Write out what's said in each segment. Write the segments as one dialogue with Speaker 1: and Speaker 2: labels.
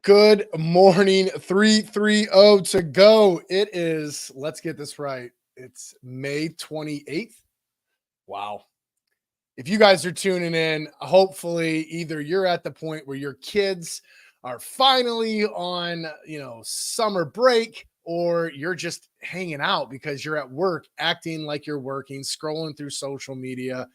Speaker 1: Good morning, 330 to go. It is, let's get this right. It's May 28th. Wow. If you guys are tuning in, hopefully either you're at the point where your kids are finally on, summer break, or you're just hanging out because you're at work, acting like you're working, scrolling through social media,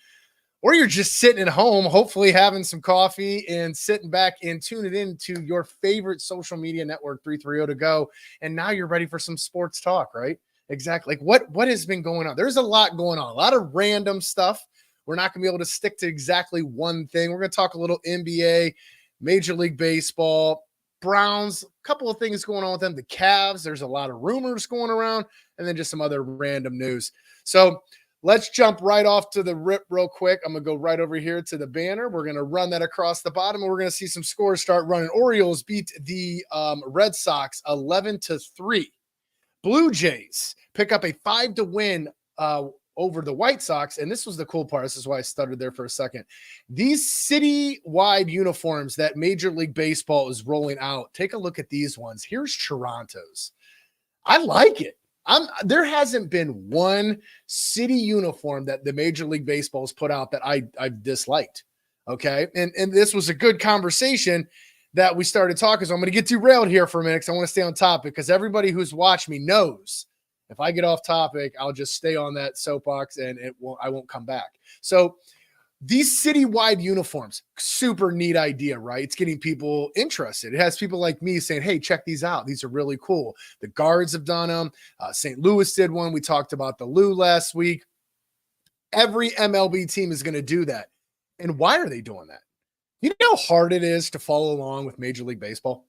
Speaker 1: or you're just sitting at home, hopefully having some coffee and sitting back and tuning into your favorite social media network, 330 to go. And now you're ready for some sports talk, right? Exactly. Like what has been going on? There's a lot going on, a lot of random stuff. We're not going to be able to stick to exactly one thing. We're going to talk a little NBA, Major League Baseball, Browns, a couple of things going on with them. The Cavs, there's a lot of rumors going around, and then just some other random news. So let's jump right off to the rip real quick. I'm going to go right over here to the banner. We're going to run that across the bottom, and we're going to see some scores start running. Orioles beat the Red Sox 11-3. Blue Jays pick up a 5-to win over the White Sox, and this was the cool part. This is why I stuttered there for a second. These city-wide uniforms that Major League Baseball is rolling out, take a look at these ones. Here's Toronto's. I like it. There hasn't been one city uniform that the Major League Baseball has put out that I've disliked. Okay. And this was a good conversation that we started talking. So I'm going to get derailed here for a minute because I want to stay on topic, because everybody who's watched me knows if I get off topic, I'll just stay on that soapbox and I won't come back. So these citywide uniforms, super neat idea, right? It's getting people interested. It has people like me saying, hey, check these out. These are really cool. The Guards have done them. St. Louis did one. We talked about the Lou last week. Every MLB team is going to do that. And why are they doing that? You know how hard it is to follow along with Major League Baseball?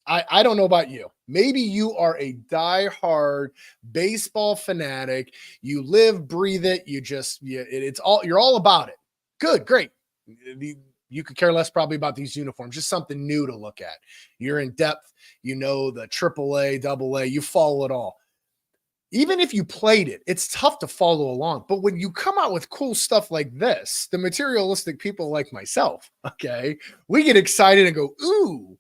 Speaker 1: I don't know about you. Maybe you are a diehard baseball fanatic. You live, breathe it. You're all about it. Good, great. You could care less probably about these uniforms, just something new to look at. You're in depth, the AAA, AA, you follow it all. Even if you played it, it's tough to follow along. But when you come out with cool stuff like this, the materialistic people like myself, okay, we get excited and go, ooh,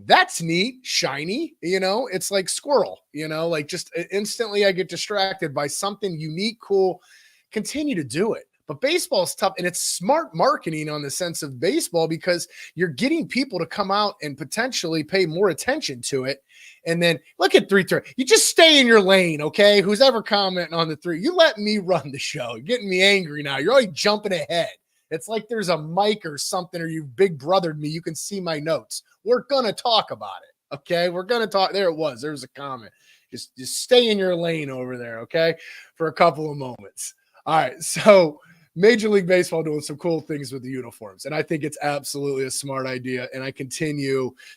Speaker 1: that's neat, shiny, it's like squirrel, like just instantly I get distracted by something unique, cool, continue to do it. But baseball is tough, and it's smart marketing on the sense of baseball, because you're getting people to come out and potentially pay more attention to it. And then look at 3-3. You just stay in your lane, okay? Who's ever commenting on the 3? You let me run the show. You're getting me angry now. You're already jumping ahead. It's like there's a mic or something, or you big brothered me. You can see my notes. We're going to talk about it, okay? We're going to talk. There it was. There's a comment. Just stay in your lane over there, okay, for a couple of moments. All right, so Major League Baseball doing some cool things with the uniforms, and I think it's absolutely a smart idea, and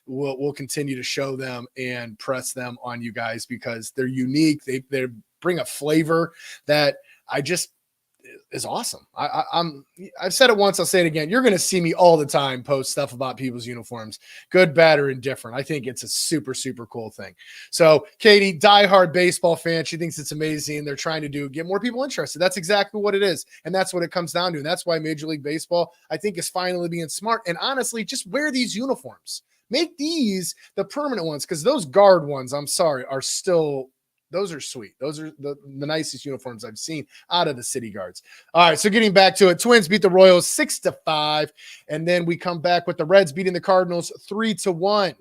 Speaker 1: we'll continue to show them and press them on you guys, because they're unique. They bring a flavor that is awesome. I've said it once, I'll say it again. You're going to see me all the time post stuff about people's uniforms, good, bad, or indifferent. I think it's a super, super cool thing. So Katie, diehard baseball fan, she thinks it's amazing. They're trying to get more people interested. That's exactly what it is. And that's what it comes down to. And that's why Major League Baseball, I think, is finally being smart. And honestly, just wear these uniforms. Make these the permanent ones, because those guard ones, I'm sorry, are still – those are sweet. Those are the nicest uniforms I've seen out of the City Guards. All right, so getting back to it, Twins beat the Royals 6-5, and then we come back with the Reds beating the Cardinals 3-1.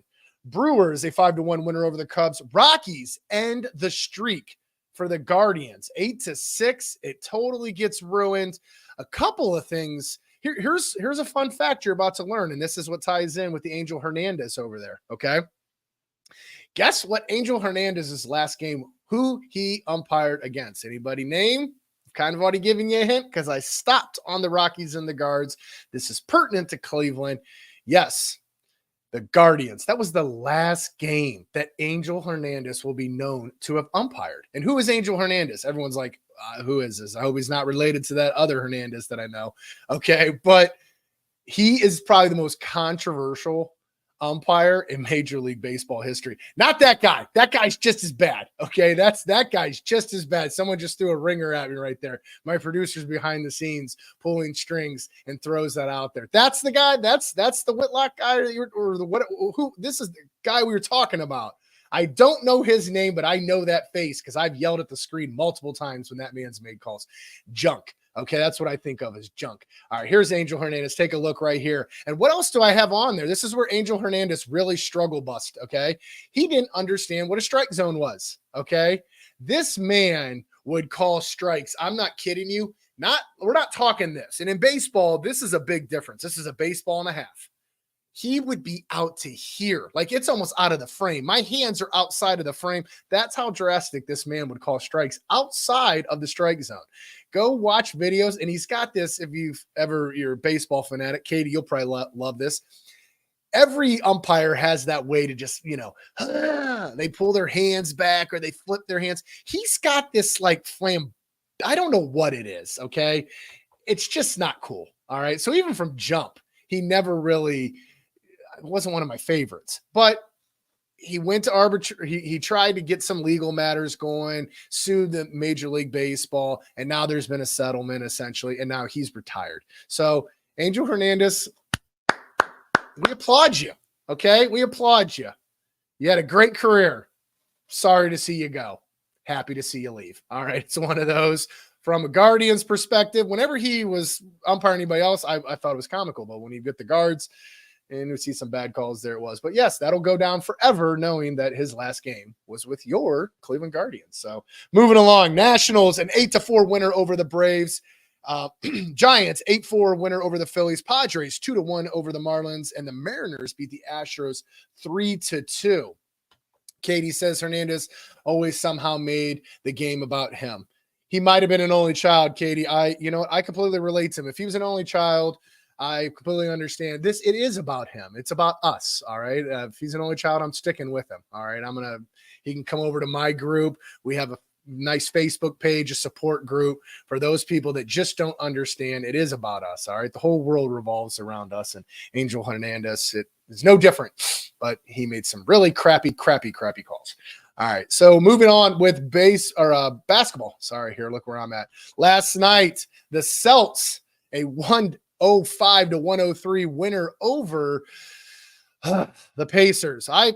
Speaker 1: Brewers, a 5-1 winner over the Cubs. Rockies end the streak for the Guardians, 8-6. It totally gets ruined. A couple of things. Here's a fun fact you're about to learn, and this is what ties in with the Angel Hernandez over there, okay? Guess what Angel Hernandez's last game, who he umpired against? Anybody name? Kind of already giving you a hint, because I stopped on the Rockies and the Guards. This is pertinent to Cleveland. Yes, the Guardians. That was the last game that Angel Hernandez will be known to have umpired. And who is Angel Hernandez? Everyone's like, who is this? I hope he's not related to that other Hernandez that I know. Okay, but he is probably the most controversial umpire in Major League Baseball history. Not that guy. That guy's just as bad. Okay. That guy's just as bad. Someone just threw a ringer at me right there. My producer's behind the scenes pulling strings and throws that out there. That's the guy. That's the Whitlock guy or the what who this is the guy we were talking about. I don't know his name, but I know that face because I've yelled at the screen multiple times when that man's made calls. Junk. Okay, that's what I think of as junk. All right, here's Angel Hernandez. Take a look right here. And what else do I have on there? This is where Angel Hernandez really struggle bust, okay? He didn't understand what a strike zone was, okay? This man would call strikes. I'm not kidding you. We're not talking this. And in baseball, this is a big difference. This is a baseball and a half. He would be out to here. Like it's almost out of the frame. My hands are outside of the frame. That's how drastic this man would call strikes outside of the strike zone. Go watch videos. And he's got this. If you're a baseball fanatic, Katie, you'll probably love this. Every umpire has that way to just, they pull their hands back or they flip their hands. He's got this like I don't know what it is. Okay. It's just not cool. All right. So even from jump, he never really, it wasn't one of my favorites, but he went to arbitration. He tried to get some legal matters going, sued the Major League Baseball, and now there's been a settlement essentially, and now he's retired. So Angel Hernandez, we applaud you. Okay, we applaud you. You had a great career. Sorry to see you go. Happy to see you leave. All right, it's one of those. From a Guardians perspective, whenever he was umpiring anybody else, I thought it was comical, but when you get the guards, and we see some bad calls, there it was. But yes, that'll go down forever knowing that his last game was with your Cleveland Guardians. So moving along, Nationals, an 8-4 winner over the Braves. Giants, 8-4 winner over the Phillies. Padres, 2-1 over the Marlins. And the Mariners beat the Astros 3-2. Katie says Hernandez always somehow made the game about him. He might have been an only child, Katie. I completely relate to him. If he was an only child, I completely understand this. It is about him. It's about us. All right. If he's an only child, I'm sticking with him. All right. He can come over to my group. We have a nice Facebook page, a support group for those people that just don't understand. It is about us. All right. The whole world revolves around us, and Angel Hernandez, it is no different, but he made some really crappy calls. All right. So moving on with basketball. Sorry, here, look where I'm at. Last night, the Celts, a 105-103 winner over the Pacers. I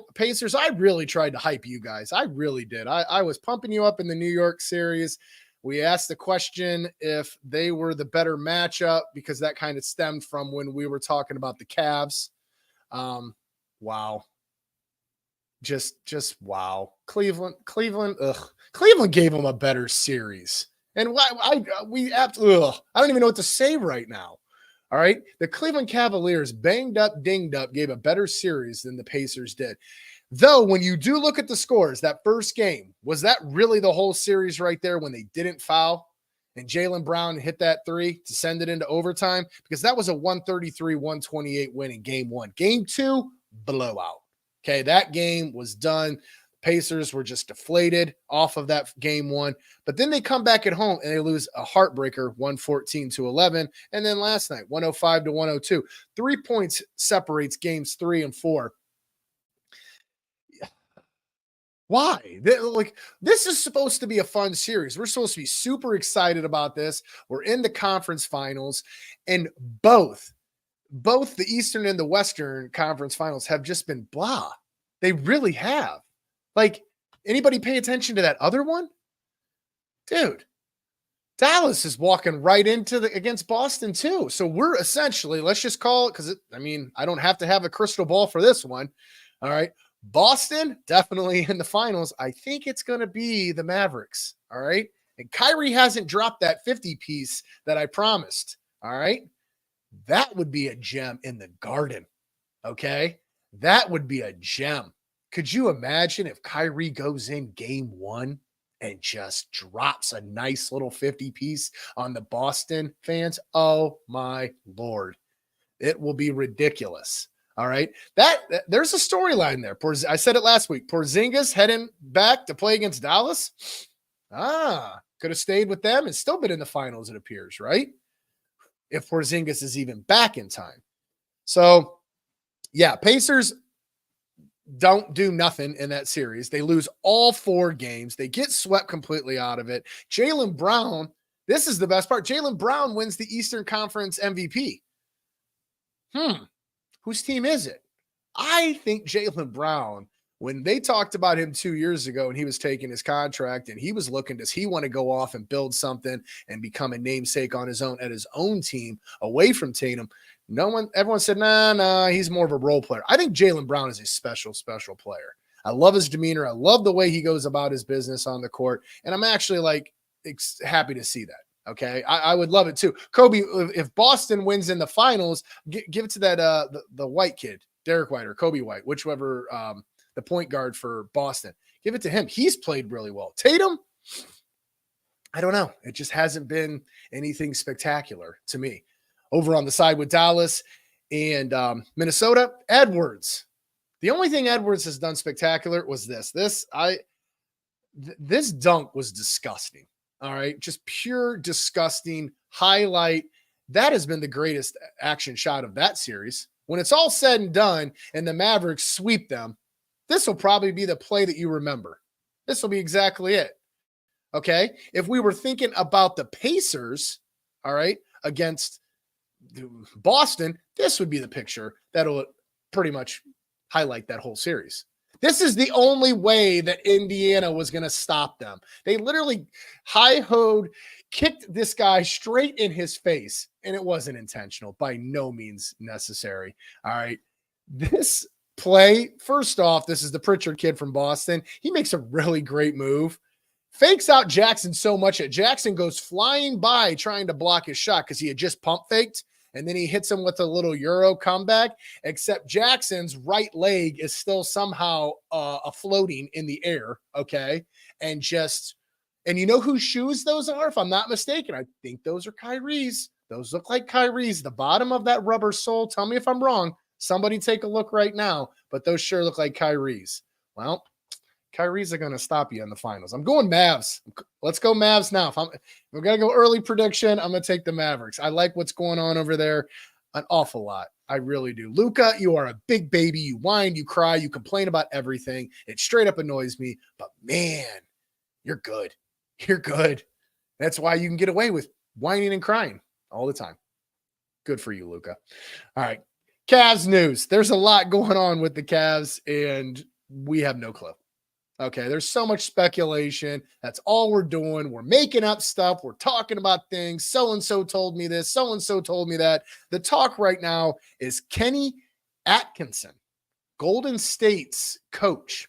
Speaker 1: really tried to hype you guys. I really did. I was pumping you up in the New York series. We asked the question if they were the better matchup because that kind of stemmed from when we were talking about the Cavs. Wow. Just wow. Cleveland, Cleveland gave them a better series. And I don't even know what to say right now. All right. The Cleveland Cavaliers banged up, dinged up, gave a better series than the Pacers did. Though, when you do look at the scores, that first game, was that really the whole series right there when they didn't foul and Jaylen Brown hit that three to send it into overtime? Because that was a 133-128 win in game one. Game two, blowout. Okay. That game was done. Pacers were just deflated off of that game one, but then they come back at home and they lose a heartbreaker 114-11. And then last night, 105-102, 3 points separates games 3 and 4. Why? This is supposed to be a fun series. We're supposed to be super excited about this. We're in the conference finals, and both the Eastern and the Western conference finals have just been blah. They really have. Like, anybody pay attention to that other one? Dude, Dallas is walking right into against Boston too. So we're essentially, let's just call it, because I don't have to have a crystal ball for this one. All right. Boston, definitely in the finals. I think it's going to be the Mavericks. All right. And Kyrie hasn't dropped that 50 piece that I promised. All right. That would be a gem in the Garden. Okay. That would be a gem. Could you imagine if Kyrie goes in game one and just drops a nice little 50 piece on the Boston fans? Oh my Lord. It will be ridiculous. All right. There's a storyline there. I said it last week. Porzingis heading back to play against Dallas. Could have stayed with them and still been in the finals, it appears, right? If Porzingis is even back in time. So, yeah, Pacers don't do nothing in that series. They lose all 4 games. They get swept completely out of it. Jaylen Brown, this is the best part. Jaylen Brown wins the Eastern Conference MVP. Whose team is it? I think Jaylen Brown, when they talked about him 2 years ago and he was taking his contract and he was looking, does he want to go off and build something and become a namesake on his own at his own team away from Tatum? Everyone said, nah, he's more of a role player. I think Jaylen Brown is a special, special player. I love his demeanor. I love the way he goes about his business on the court. And I'm actually happy to see that. Okay. I would love it too. Kobe, if Boston wins in the finals, give it to that, the white kid, Derek White or Kobe White, whichever, the point guard for Boston. Give it to him. He's played really well. Tatum, I don't know. It just hasn't been anything spectacular to me. Over on the side with Dallas and Minnesota, Edwards. The only thing Edwards has done spectacular was this. This dunk was disgusting. All right. Just pure disgusting highlight. That has been the greatest action shot of that series. When it's all said and done and the Mavericks sweep them, this will probably be the play that you remember. This will be exactly it. Okay. If we were thinking about the Pacers, all right, against Boston, this would be the picture that'll pretty much highlight that whole series. This is the only way that Indiana was going to stop them. They literally high-hoed, kicked this guy straight in his face, and it wasn't intentional, by no means necessary. All right. This play, first off, this is the Pritchard kid from Boston. He makes a really great move. Fakes out Jackson so much that Jackson goes flying by trying to block his shot because he had just pump faked. And then he hits him with a little Euro comeback, except Jackson's right leg is still somehow floating in the air, okay? And you know whose shoes those are, if I'm not mistaken? I think those are Kyrie's. Those look like Kyrie's. The bottom of that rubber sole, tell me if I'm wrong. Somebody take a look right now, but those sure look like Kyrie's. Well, Kyrie's are going to stop you in the finals. I'm going Mavs. Let's go Mavs now. If we're going to go early prediction, I'm going to take the Mavericks. I like what's going on over there an awful lot. I really do. Luka, you are a big baby. You whine, you cry, you complain about everything. It straight up annoys me. But man, you're good. You're good. That's why you can get away with whining and crying all the time. Good for you, Luka. All right. Cavs news. There's a lot going on with the Cavs, and we have no clue. Okay, there's so much speculation. That's all we're doing. We're making up stuff. We're talking about things. So-and-so told me this. So-and-so told me that. The talk right now is Kenny Atkinson, Golden State's coach,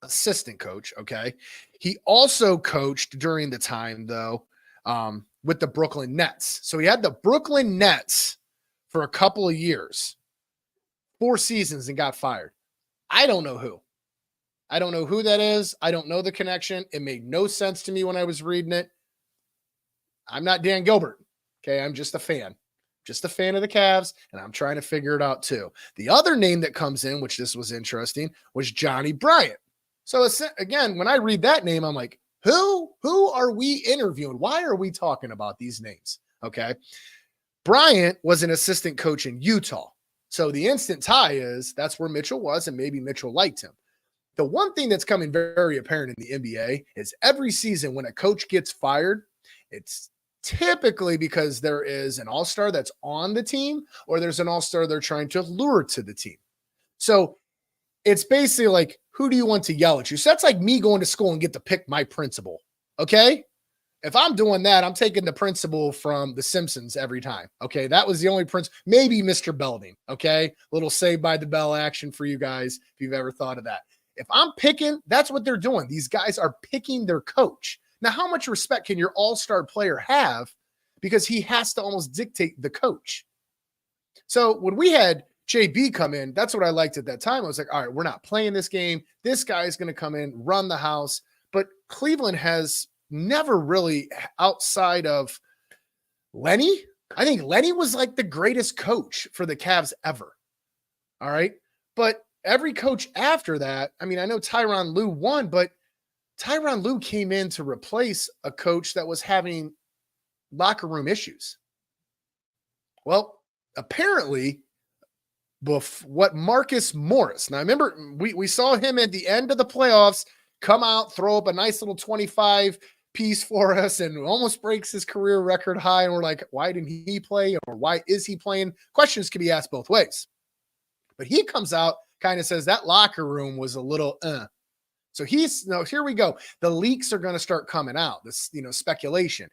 Speaker 1: assistant coach, okay? He also coached during the time, though, with the Brooklyn Nets. So he had the Brooklyn Nets for a couple of years, 4 seasons, and got fired. I don't know who. I don't know who that is. I don't know the connection. It made no sense to me when I was reading it. I'm not Dan Gilbert. Okay. I'm just a fan of the Cavs, and I'm trying to figure it out too. The other name that comes in, which this was interesting, was Johnny Bryant. So again, when I read that name, I'm like, who are we interviewing? Why are we talking about these names? Okay. Bryant was an assistant coach in Utah. So the instant tie is that's where Mitchell was, and maybe Mitchell liked him. The one thing that's coming very apparent in the NBA is every season when a coach gets fired, it's typically because there is an all-star that's on the team or there's an all-star they're trying to lure to the team. So it's basically like, who do you want to yell at you? So that's like me going to school and get to pick my principal, okay? If I'm doing that, I'm taking the principal from The Simpsons every time, okay? That was the only principal. Maybe Mr. Belding, okay? Little Saved by the Bell action for you guys if you've ever thought of that. If I'm picking, that's what they're doing. These guys are picking their coach. Now, how much respect can your all-star player have? Because he has to almost dictate the coach. So when we had JB come in, that's what I liked at that time. I was like, all right, we're not playing this game. This guy is going to come in, run the house. But Cleveland has never really, outside of Lenny, I think Lenny was like the greatest coach for the Cavs ever. All right. But every coach after that, I mean, I know Tyronn Lue won, but Tyronn Lue came in to replace a coach that was having locker room issues. Well, apparently what Marcus Morris. Now, remember, we saw him at the end of the playoffs come out, throw up a nice little 25 piece for us and almost breaks his career record high. And we're like, why didn't he play? Or why is he playing? Questions can be asked both ways. But he comes out, kind of says that locker room was a little, So here we go. The leaks are going to start coming out. This, speculation.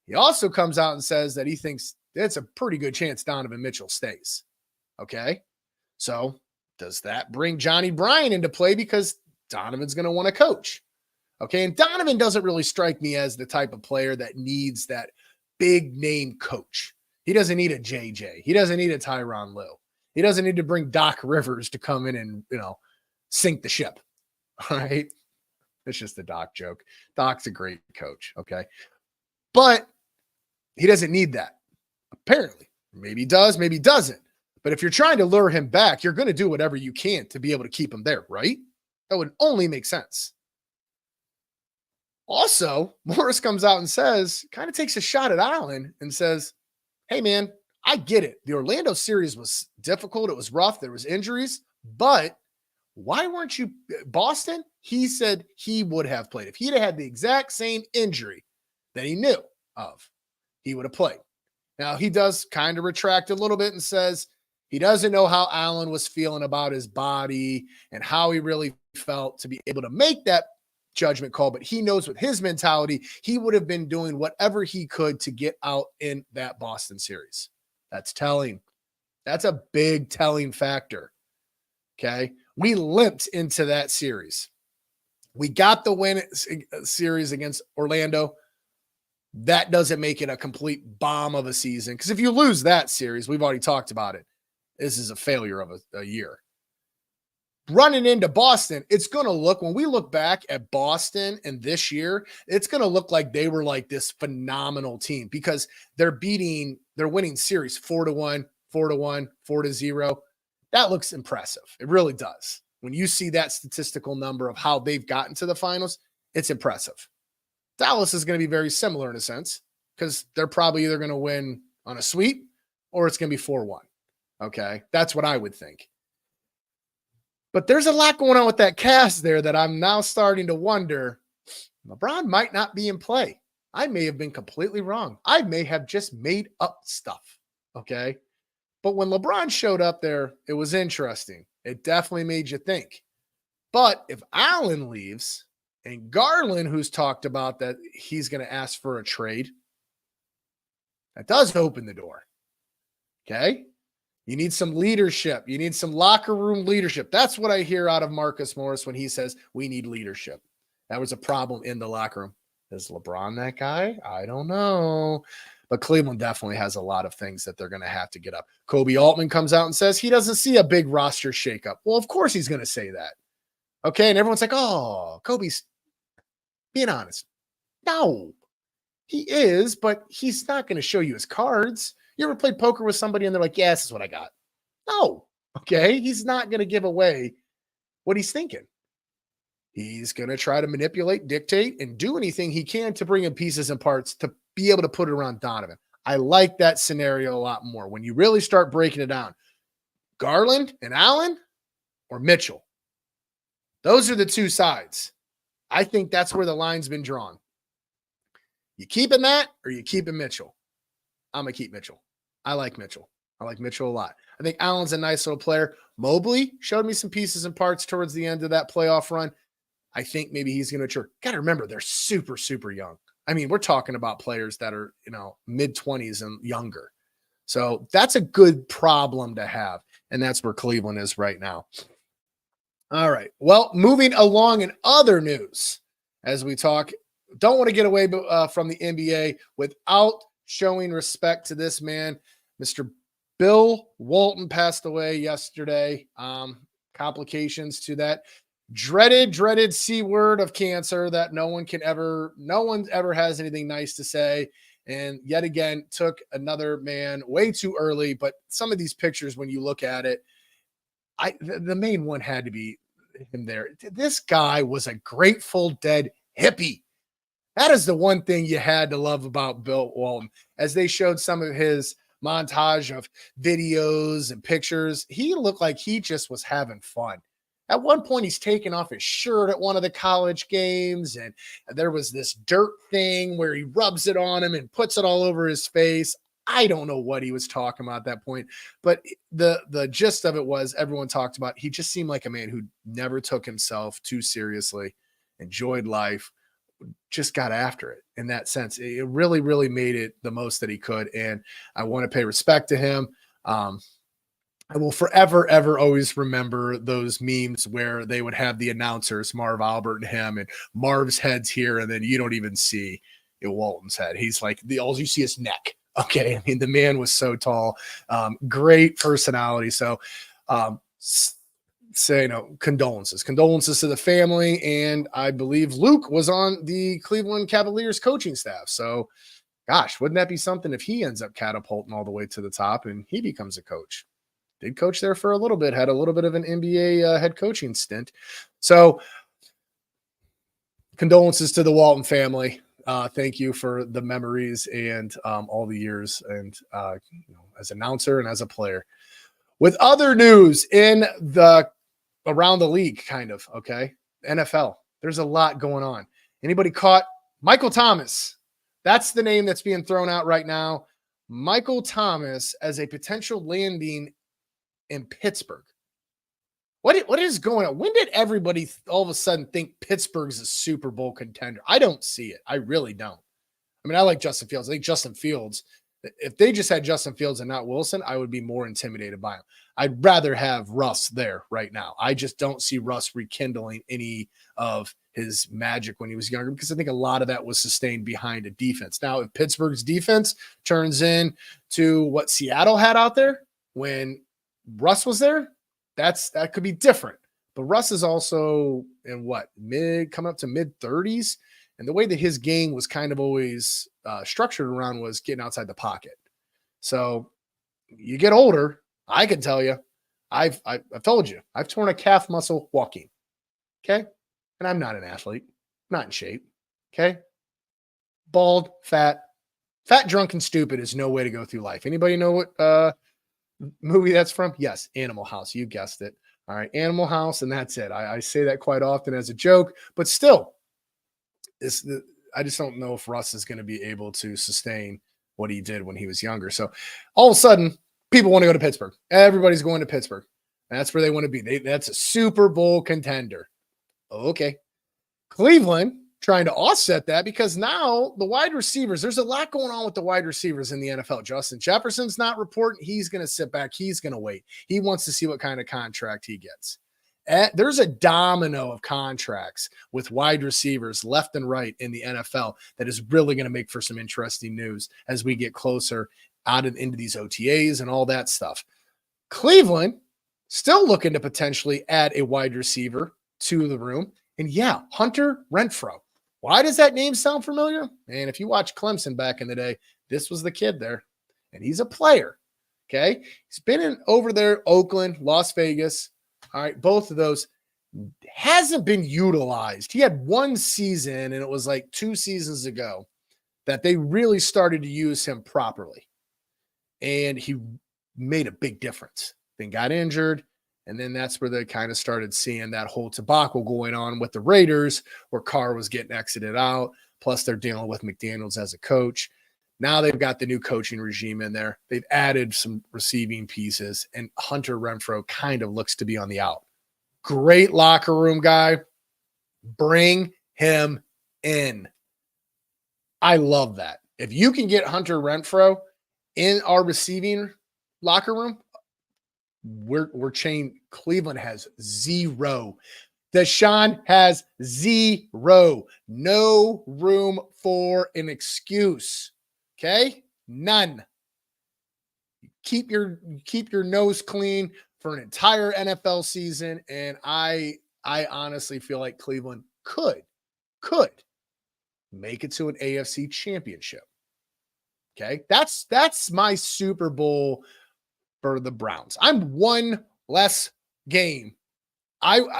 Speaker 1: He also comes out and says that he thinks it's a pretty good chance Donovan Mitchell stays. Okay. So does that bring Johnny Bryan into play because Donovan's going to want to coach? Okay. And Donovan doesn't really strike me as the type of player that needs that big name coach. He doesn't need a JJ. He doesn't need a Tyronn Lue. He doesn't need to bring Doc Rivers to come in and, sink the ship. All right. It's just a Doc joke. Doc's a great coach. Okay. But he doesn't need that. Apparently. Maybe he does, maybe he doesn't. But if you're trying to lure him back, you're going to do whatever you can to be able to keep him there, right? That would only make sense. Also, Morris comes out and says, kind of takes a shot at Allen and says, hey, man, I get it. The Orlando series was difficult. It was rough. There was injuries. But why weren't you Boston? He said he would have played. If he'd had the exact same injury that he knew of, he would have played. Now, he does kind of retract a little bit and says he doesn't know how Allen was feeling about his body and how he really felt to be able to make that judgment call, but he knows with his mentality, he would have been doing whatever he could to get out in that Boston series. That's telling. That's a big telling factor. Okay. We limped into that series. We got the win series against Orlando. That doesn't make it a complete bomb of a season. Because if you lose that series, we've already talked about it. This is a failure of a year. Running into Boston, it's going to look, when we look back at Boston and this year, it's going to look like they were like this phenomenal team because they're winning series 4-1, 4-1, 4-0. That looks impressive. It really does. When you see that statistical number of how they've gotten to the finals, it's impressive. Dallas is going to be very similar in a sense because they're probably either going to win on a sweep or it's going to be 4-1. Okay. That's what I would think. But there's a lot going on with that cast there that I'm now starting to wonder. LeBron might not be in play. I may have been completely wrong. I may have just made up stuff. Okay. But when LeBron showed up there, it was interesting. It definitely made you think. But if Allen leaves and Garland, who's talked about that he's going to ask for a trade, that does open the door. Okay. You need some leadership. You need some locker room leadership. That's what I hear out of Marcus Morris when he says we need leadership. That was a problem in the locker room. Is LeBron that guy? I don't know. But Cleveland definitely has a lot of things that they're going to have to get up. Kobe Altman comes out and says he doesn't see a big roster shakeup. Well, of course he's going to say that. Okay, and everyone's like, oh, Kobe's being honest. No, he is, but he's not going to show you his cards. You ever played poker with somebody and they're like, yeah, this is what I got. No, okay, he's not going to give away what he's thinking. He's going to try to manipulate, dictate, and do anything he can to bring in pieces and parts to be able to put it around Donovan. I like that scenario a lot more. When you really start breaking it down, Garland and Allen or Mitchell, those are the two sides. I think that's where the line's been drawn. You keeping that or you keeping Mitchell? I'm going to keep Mitchell. I like Mitchell. I like Mitchell a lot. I think Allen's a nice little player. Mobley showed me some pieces and parts towards the end of that playoff run. I think maybe he's going to mature. Got to remember, they're super, super young. I mean, we're talking about players that are, mid-20s and younger. So that's a good problem to have. And that's where Cleveland is right now. All right. Well, moving along in other news, as we talk, don't want to get away from the NBA without showing respect to this man. Mr. Bill Walton passed away yesterday. Complications to that dreaded C word of cancer that no one ever has anything nice to say. And yet again, took another man way too early. But some of these pictures, when you look at it, the main one had to be him there. This guy was a Grateful Dead hippie. That is the one thing you had to love about Bill Walton, as they showed some of his montage of videos and pictures. He looked like he just was having fun. At one point, he's taking off his shirt at one of the college games, and there was this dirt thing where he rubs it on him and puts it all over his face. I don't know what he was talking about at that point, but the gist of it was everyone talked about he just seemed like a man who never took himself too seriously, enjoyed life, just got after it in that sense. It really, really made it the most that he could. And I want to pay respect to him. I will forever, ever, always remember those memes where they would have the announcers, Marv Albert and him, and Marv's head's here, and then you don't even see Walton's head. He's like, all you see is neck. Okay. I mean, the man was so tall, great personality. So, condolences to the family. And I believe Luke was on the Cleveland Cavaliers coaching staff. So, gosh, wouldn't that be something if he ends up catapulting all the way to the top and he becomes a coach? Did coach there for a little bit, had a little bit of an NBA head coaching stint. So, condolences to the Walton family. Thank you for the memories and all the years and as announcer and as a player. With other news in around the league, kind of, okay, NFL, there's a lot going on. Anybody caught Michael Thomas? That's the name that's being thrown out right now. Michael Thomas as a potential landing in Pittsburgh. What is going on? When did everybody all of a sudden think Pittsburgh's a Super Bowl contender? I don't see it. I really don't. I mean, I like Justin Fields. I think Justin Fields, if they just had Justin Fields and not Wilson, I would be more intimidated by him. I'd rather have Russ there right now. I just don't see Russ rekindling any of his magic when he was younger, because I think a lot of that was sustained behind a defense. Now, if Pittsburgh's defense turns in to what Seattle had out there when Russ was there, that could be different. But Russ is also in coming up to mid 30s. And the way that his game was kind of always structured around was getting outside the pocket. So you get older, I can tell you, I've told you, I've torn a calf muscle walking. Okay. And I'm not an athlete, not in shape. Okay. Bald, fat, drunk, and stupid is no way to go through life. Anybody know what movie that's from? Yes, Animal House. You guessed it. All right, Animal House, and that's it. I say that quite often as a joke, but still, I just don't know if Russ is going to be able to sustain what he did when he was younger. So all of a sudden, people want to go to Pittsburgh. Everybody's going to Pittsburgh. That's where they want to be. That's a Super Bowl contender. Okay. Cleveland trying to offset that, because now the wide receivers, there's a lot going on with the wide receivers in the NFL. Justin Jefferson's not reporting. He's going to sit back. He's going to wait. He wants to see what kind of contract he gets. There's a domino of contracts with wide receivers left and right in the NFL that is really going to make for some interesting news as we get closer into these OTAs and all that stuff. Cleveland still looking to potentially add a wide receiver to the room. And yeah, Hunter Renfrow. Why does that name sound familiar? And if you watch Clemson back in the day, this was the kid there. And he's a player. Okay. He's been over there, Oakland, Las Vegas. All right. Both of those hasn't been utilized. He had one season, and it was like 2 seasons ago that they really started to use him properly. And he made a big difference. Then got injured. And then that's where they kind of started seeing that whole debacle going on with the Raiders, where Carr was getting exited out. Plus, they're dealing with McDaniels as a coach. Now they've got the new coaching regime in there. They've added some receiving pieces, and Hunter Renfrow kind of looks to be on the out. Great locker room guy. Bring him in. I love that. If you can get Hunter Renfrow in our receiving locker room, we're chained. Cleveland has 0. Deshaun has 0. No room for an excuse. Okay? None. Keep your nose clean for an entire NFL season, and I honestly feel like Cleveland could make it to an AFC championship. Okay? That's my Super Bowl for the Browns. I'm one less game.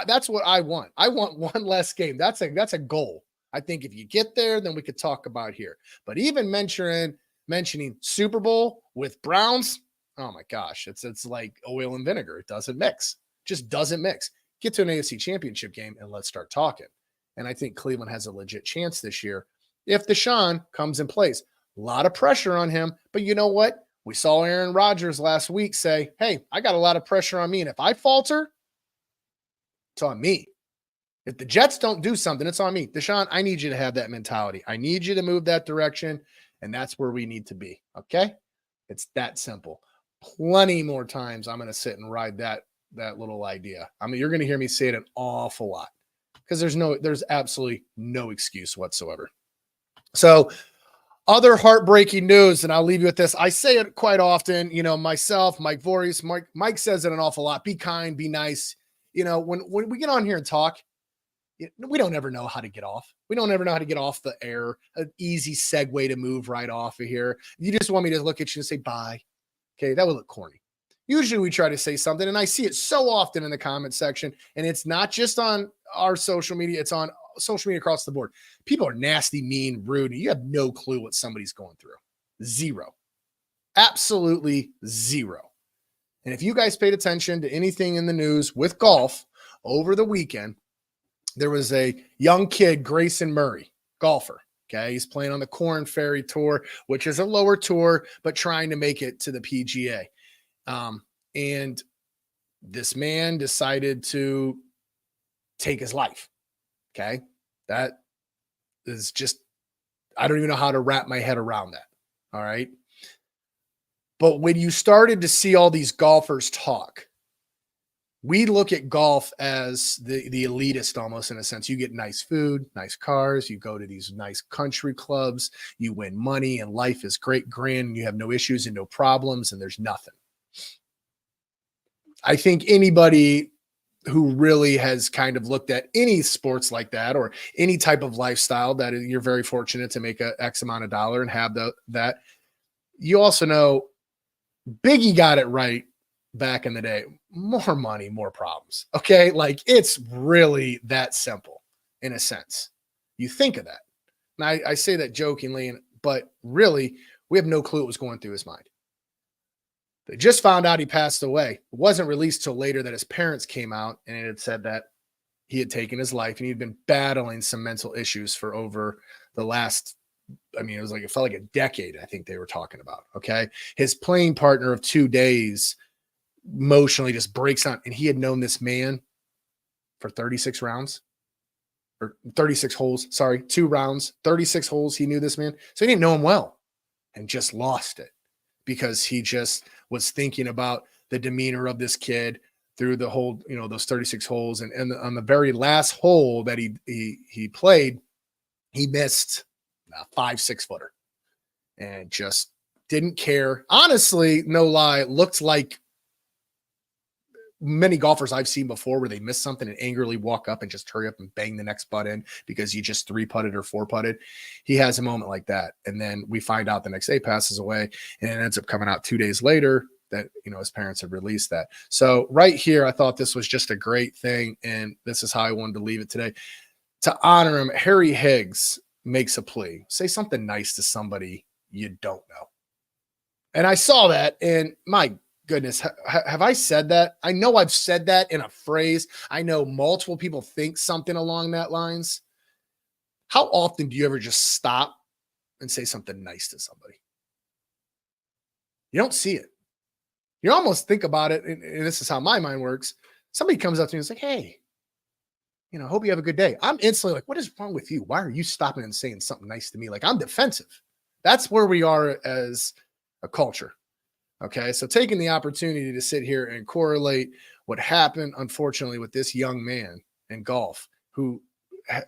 Speaker 1: That's what I want. I want one less game. That's a goal. I think if you get there, then we could talk about here. But even mentioning mentioning Super Bowl with Browns. Oh my gosh, it's like oil and vinegar. It doesn't mix. Just doesn't mix. Get to an AFC championship game and let's start talking. And I think Cleveland has a legit chance this year if Deshaun comes in place. A lot of pressure on him, but you know what? We saw Aaron Rodgers last week say, hey, I got a lot of pressure on me. And if I falter, it's on me. If the Jets don't do something, it's on me. Deshaun, I need you to have that mentality. I need you to move that direction, and that's where we need to be, okay? It's that simple. Plenty more times I'm going to sit and ride that little idea. I mean, you're going to hear me say it an awful lot because there's absolutely no excuse whatsoever. So, other heartbreaking news, and I'll leave you with this. I say it quite often, myself, Mike Voorhees, Mike says it an awful lot. Be kind, be nice. When we get on here and talk, we don't ever know how to get off. We don't ever know how to get off the air. An easy segue to move right off of here. You just want me to look at you and say bye. Okay, that would look corny. Usually we try to say something, and I see it so often in the comment section, and it's not just on our social media. It's on social media across the board. People are nasty, mean, rude, and you have no clue what somebody's going through. Zero. Absolutely zero. And if you guys paid attention to anything in the news with golf over the weekend, there was a young kid, Grayson Murray, golfer. Okay. He's playing on the Corn Ferry Tour, which is a lower tour, but trying to make it to the PGA. And this man decided to take his life. Okay. That is just, I don't even know how to wrap my head around that. All right. But when you started to see all these golfers talk, we look at golf as the elitist almost in a sense. You get nice food, nice cars, you go to these nice country clubs, you win money, and life is great, grand, and you have no issues and no problems, and there's nothing. I think anybody who really has kind of looked at any sports like that or any type of lifestyle that you're very fortunate to make a X amount of dollar and have that, you also know Biggie got it right back in the day. More money, more problems. Okay. Like it's really that simple in a sense. You think of that. And I say that jokingly, but really we have no clue what was going through his mind. They just found out he passed away. It wasn't released till later that his parents came out and it had said that he had taken his life and he'd been battling some mental issues for over the last, it felt like a decade, I think they were talking about. Okay. His playing partner of 2 days emotionally just breaks down, and he had known this man for 36 rounds or 36 holes. Sorry, 2 rounds, 36 holes. He knew this man. So he didn't know him well and just lost it because he just was thinking about the demeanor of this kid through the whole, those 36 holes. And on the very last hole that he played, he missed a 5-6 footer and just didn't care. Honestly, no lie, looked like many golfers I've seen before where they miss something and angrily walk up and just hurry up and bang the next putt in because you just 3-putted or 4-putted. He has a moment like that. And then we find out the next day passes away, and it ends up coming out 2 days later that, his parents had released that. So right here, I thought this was just a great thing. And this is how I wanted to leave it today. To honor him, Harry Higgs makes a plea. Say something nice to somebody you don't know. And I saw that, and my goodness, have I said that? I know I've said that in a phrase. I know multiple people think something along that lines. How often do you ever just stop and say something nice to somebody? You don't see it. You almost think about it, and this is how my mind works. Somebody comes up to me and is like, hey, hope you have a good day. I'm instantly like, what is wrong with you? Why are you stopping and saying something nice to me? Like I'm defensive. That's where we are as a culture. Okay, so taking the opportunity to sit here and correlate what happened, unfortunately, with this young man in golf who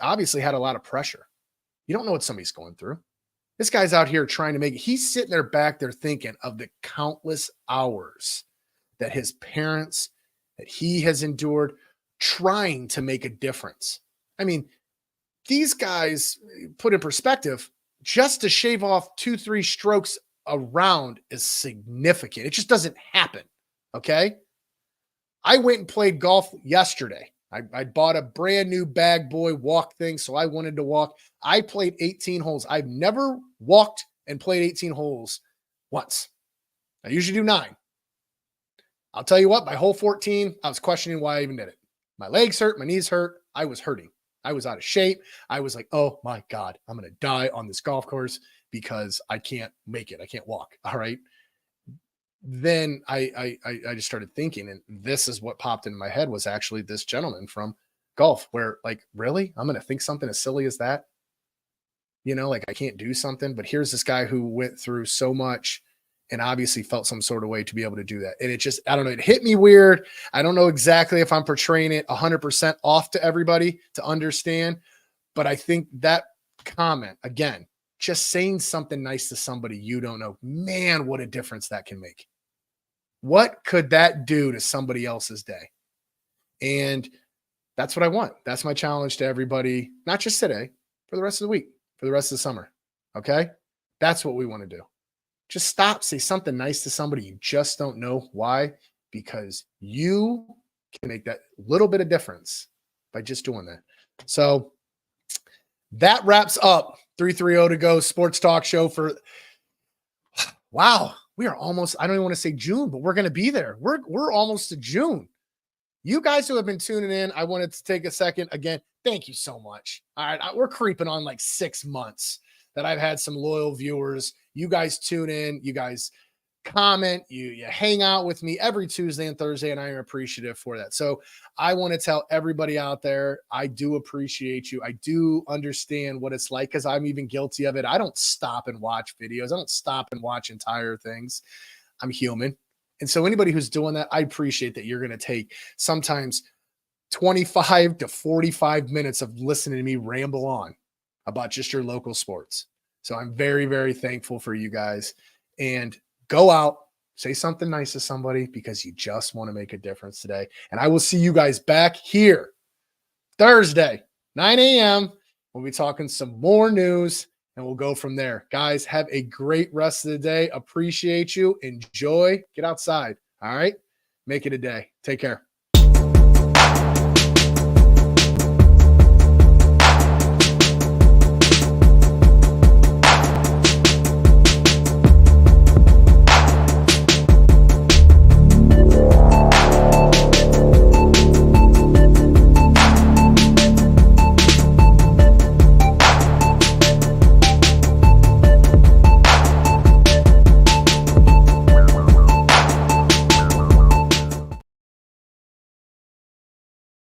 Speaker 1: obviously had a lot of pressure. You don't know what somebody's going through. This guy's out here trying to make it. He's sitting there back there thinking of the countless hours that his parents, that he has endured trying to make a difference. I mean, these guys, put in perspective, just to shave off 2-3 strokes around is significant. It just doesn't happen. Okay. I went and played golf yesterday. I bought a brand new bag boy walk thing. So I wanted to walk. I played 18 holes. I've never walked and played 18 holes once. I usually do 9. I'll tell you what, by hole 14, I was questioning why I even did it. My legs hurt, my knees hurt. I was hurting. I was out of shape. I was like, oh my God, I'm going to die on this golf course because I can't make it. I can't walk. All right. Then I just started thinking, and this is what popped into my head was actually this gentleman from golf where like, really, I'm going to think something as silly as that, like I can't do something, but here's this guy who went through so much and obviously felt some sort of way to be able to do that. And it just, I don't know, it hit me weird. I don't know exactly if I'm portraying it 100% off to everybody to understand, but I think that comment, again, just saying something nice to somebody you don't know, man, what a difference that can make. What could that do to somebody else's day? And that's what I want. That's my challenge to everybody, not just today, for the rest of the week, for the rest of the summer. Okay? That's what we want to do. Just stop, say something nice to somebody you just don't know. Why? Because you can make that little bit of difference by just doing that. So that wraps up 330 to go sports talk show for, wow, we are almost, I don't even want to say June, but we're going to be there. We're almost to June. You guys who have been tuning in, I wanted to take a second again. Thank you so much. All right. We're creeping on like 6 months that I've had some loyal viewers. You guys tune in, you guys comment, you hang out with me every Tuesday and Thursday, and I am appreciative for that. So I want to tell everybody out there, I do appreciate you. I do understand what it's like because I'm even guilty of it. I don't stop and watch videos. I don't stop and watch entire things. I'm human. And so anybody who's doing that, I appreciate that you're going to take sometimes 25 to 45 minutes of listening to me ramble on about just your local sports. So I'm very, very thankful for you guys. And go out, say something nice to somebody because you just want to make a difference today. And I will see you guys back here Thursday, 9 a.m. We'll be talking some more news and we'll go from there. Guys, have a great rest of the day. Appreciate you. Enjoy. Get outside. All right. Make it a day. Take care.